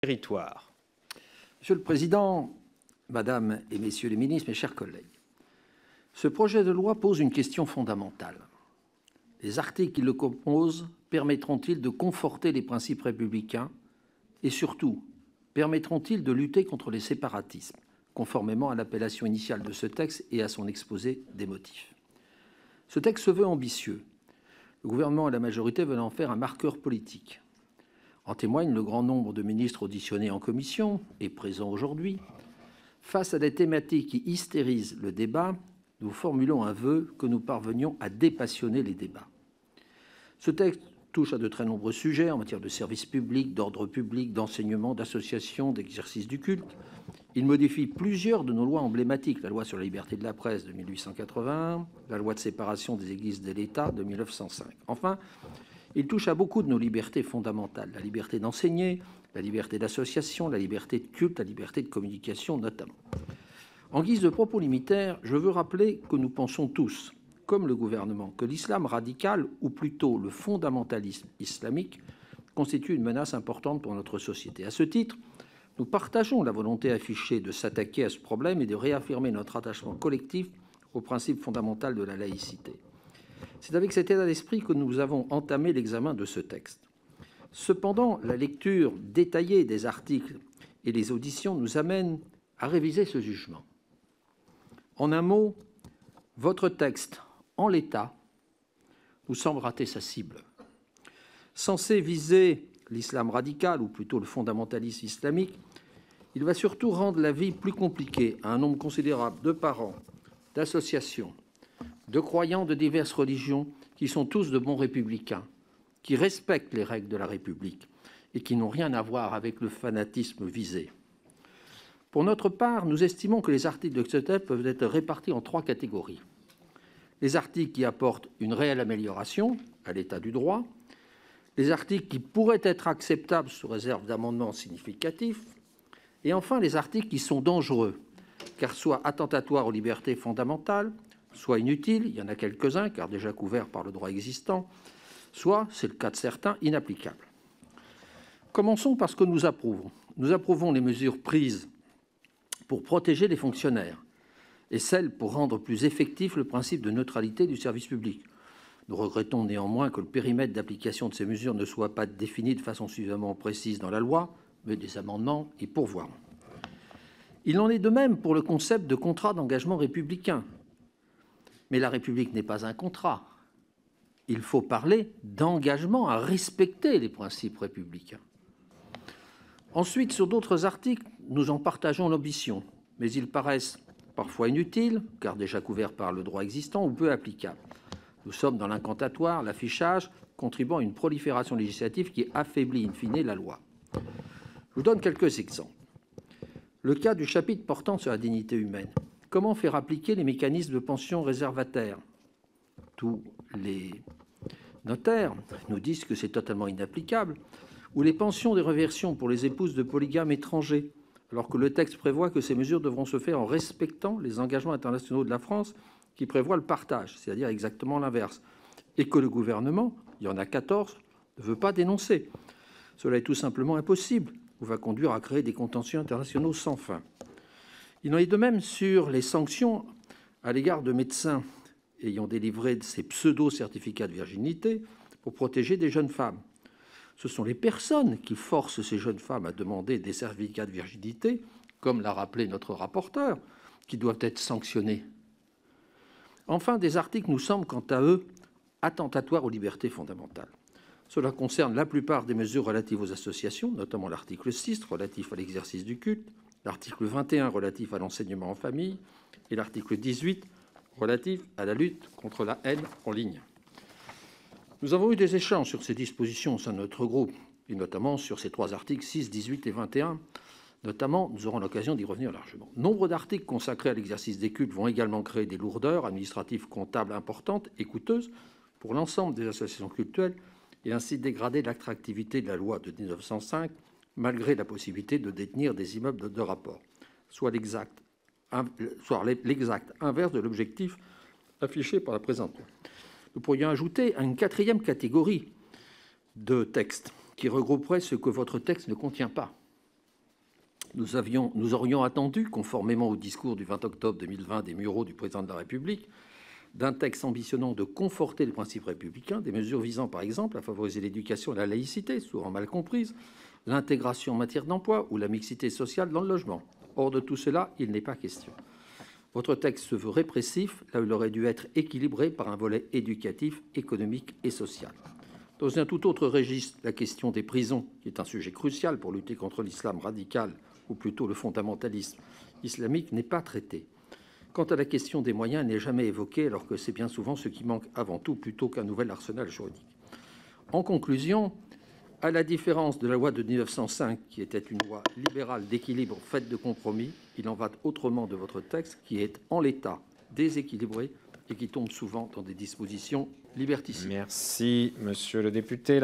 territoire. Monsieur le Président, Madame et Messieurs les ministres, mes chers collègues, ce projet de loi pose une question fondamentale. Les articles qui le composent permettront-ils de conforter les principes républicains et surtout, permettront-ils de lutter contre les séparatismes, conformément à l'appellation initiale de ce texte et à son exposé des motifs? Ce texte se veut ambitieux. Le gouvernement et la majorité veulent en faire un marqueur politique. En témoigne le grand nombre de ministres auditionnés en commission et présents aujourd'hui. Face à des thématiques qui hystérisent le débat, nous formulons un vœu que nous parvenions à dépassionner les débats. Ce texte touche à de très nombreux sujets en matière de services publics, d'ordre public, d'enseignement, d'association, d'exercice du culte. Il modifie plusieurs de nos lois emblématiques, la loi sur la liberté de la presse de 1881, la loi de séparation des églises de l'État de 1905. Enfin, il touche à beaucoup de nos libertés fondamentales, la liberté d'enseigner, la liberté d'association, la liberté de culte, la liberté de communication notamment. En guise de propos liminaire, je veux rappeler que nous pensons tous, comme le gouvernement, que l'islam radical, ou plutôt le fondamentalisme islamique, constitue une menace importante pour notre société. À ce titre, nous partageons la volonté affichée de s'attaquer à ce problème et de réaffirmer notre attachement collectif au principe fondamental de la laïcité. C'est avec cet état d'esprit que nous avons entamé l'examen de ce texte. Cependant, la lecture détaillée des articles et les auditions nous amènent à réviser ce jugement. En un mot, votre texte, en l'état, nous semble rater sa cible. Censé viser l'islam radical, ou plutôt le fondamentalisme islamique, il va surtout rendre la vie plus compliquée à un nombre considérable de parents, d'associations, de croyants de diverses religions qui sont tous de bons républicains, qui respectent les règles de la République et qui n'ont rien à voir avec le fanatisme visé. Pour notre part, nous estimons que les articles de ce texte peuvent être répartis en 3 catégories. Les articles qui apportent une réelle amélioration à l'état du droit, les articles qui pourraient être acceptables sous réserve d'amendements significatifs, et enfin les articles qui sont dangereux, car soit attentatoires aux libertés fondamentales, soit inutiles, il y en a quelques-uns, car déjà couverts par le droit existant, soit, c'est le cas de certains, inapplicables. Commençons par ce que nous approuvons. Nous approuvons les mesures prises pour protéger les fonctionnaires et celles pour rendre plus effectif le principe de neutralité du service public. Nous regrettons néanmoins que le périmètre d'application de ces mesures ne soit pas défini de façon suffisamment précise dans la loi, mais des amendements y pourvoiront. Il en est de même pour le concept de contrat d'engagement républicain. Mais la République n'est pas un contrat. Il faut parler d'engagement à respecter les principes républicains. Ensuite, sur d'autres articles, nous en partageons l'ambition, mais ils paraissent parfois inutiles, car déjà couverts par le droit existant ou peu applicables. Nous sommes dans l'incantatoire, l'affichage, contribuant à une prolifération législative qui affaiblit in fine la loi. Je vous donne quelques exemples. Le cas du chapitre portant sur la dignité humaine. Comment faire appliquer les mécanismes de pension réservataire? Tous les notaires nous disent que c'est totalement inapplicable. Ou les pensions des réversions pour les épouses de polygames étrangers, alors que le texte prévoit que ces mesures devront se faire en respectant les engagements internationaux de la France qui prévoient le partage, c'est-à-dire exactement l'inverse, et que le gouvernement, il y en a 14, ne veut pas dénoncer. Cela est tout simplement impossible ou va conduire à créer des contentieux internationaux sans fin. Il en est de même sur les sanctions à l'égard de médecins ayant délivré ces pseudo-certificats de virginité pour protéger des jeunes femmes. Ce sont les personnes qui forcent ces jeunes femmes à demander des certificats de virginité, comme l'a rappelé notre rapporteur, qui doivent être sanctionnés. Enfin, des articles nous semblent, quant à eux, attentatoires aux libertés fondamentales. Cela concerne la plupart des mesures relatives aux associations, notamment l'article 6 relatif à l'exercice du culte, l'article 21 relatif à l'enseignement en famille et l'article 18 relatif à la lutte contre la haine en ligne. Nous avons eu des échanges sur ces dispositions au sein de notre groupe, et notamment sur ces 3 articles 6, 18 et 21. Notamment, nous aurons l'occasion d'y revenir largement. Nombre d'articles consacrés à l'exercice des cultes vont également créer des lourdeurs administratives comptables importantes et coûteuses pour l'ensemble des associations cultuelles et ainsi dégrader l'attractivité de la loi de 1905, malgré la possibilité de détenir des immeubles de rapport, soit l'exact inverse de l'objectif affiché par la présente loi. Nous pourrions ajouter une 4e catégorie de textes qui regrouperait ce que votre texte ne contient pas. Nous aurions attendu, conformément au discours du 20 octobre 2020 des Mureaux du Président de la République, d'un texte ambitionnant de conforter les principes républicains, des mesures visant par exemple à favoriser l'éducation et la laïcité, souvent mal comprises, l'intégration en matière d'emploi ou la mixité sociale dans le logement. Or, de tout cela, il n'est pas question. Votre texte se veut répressif, là où il aurait dû être équilibré par un volet éducatif, économique et social. Dans un tout autre registre, la question des prisons, qui est un sujet crucial pour lutter contre l'islam radical, ou plutôt le fondamentalisme islamique, n'est pas traitée. Quant à la question des moyens, elle n'est jamais évoquée, alors que c'est bien souvent ce qui manque avant tout, plutôt qu'un nouvel arsenal juridique. En conclusion, à la différence de la loi de 1905, qui était une loi libérale d'équilibre faite de compromis, il en va autrement de votre texte, qui est en l'état déséquilibré et qui tombe souvent dans des dispositions liberticides. Merci, monsieur le député.